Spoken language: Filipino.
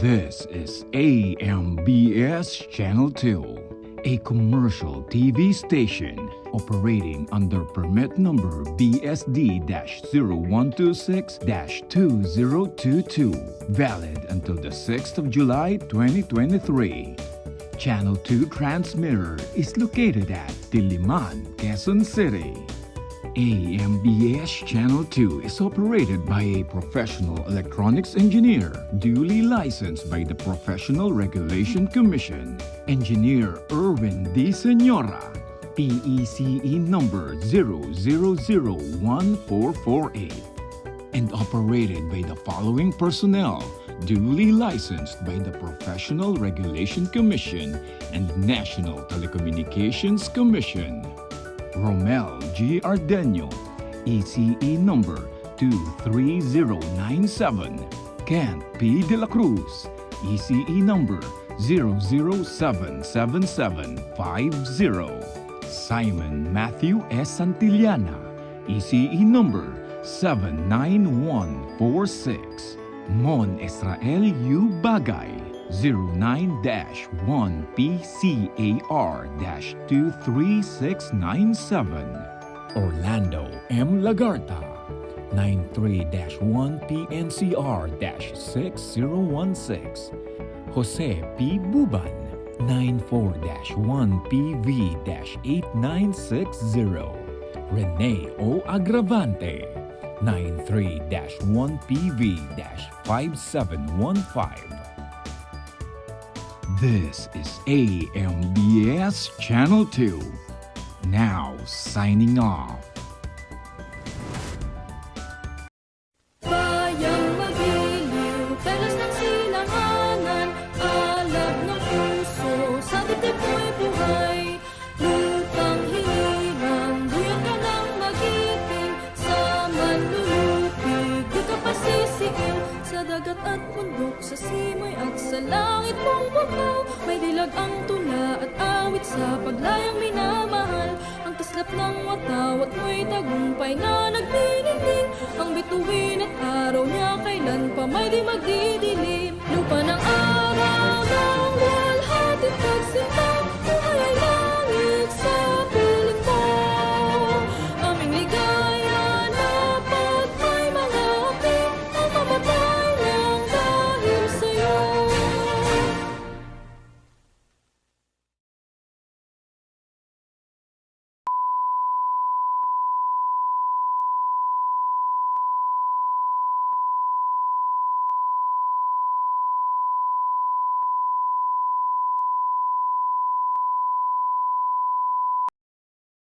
This is AMBS Channel 2, a commercial TV station operating under permit number BSD-0126-2022, valid until the 6th of July 2023. Channel 2 transmitter is located at Diliman, Quezon City. AMBS Channel 2 is operated by a professional electronics engineer duly licensed by the Professional Regulation Commission. Engineer Erwin D. Senora, PECE number 0001448, and operated by the following personnel duly licensed by the Professional Regulation Commission and National Telecommunications Commission. Romel G. Ardenio, ECE number 23097. Kent P. De La Cruz, ECE number 0077750. Simon Matthew S. Santillana, ECE number 79146. Mon Israel U. Bagay, 09-1PCAR-23697. Orlando M. Lagarta, 93-1PNCR-6016. Jose P. Buban, 94-1PV-8960. Rene O. Agravante, 93-1PV-5715. This is AMBS Channel 2. Now signing off. Bayang magiliw, pelas ng silanganan, alab ng puso, sa dibdib mo'y buhay. Lutang hirang, buyan ka ng magiging, sa manlulupig, di ka pasisigaw. Sa dagat at bundok, sa simoy at sa langit mong bugnaw, may dilag ang tula at awit sa paglayang minamahal. Ang kislap ng watawat mo'y tagumpay na nagniningning, ang bituin at araw niya kailan pa may di magdidilim. Lupa ng araw ng walhati pagsimula,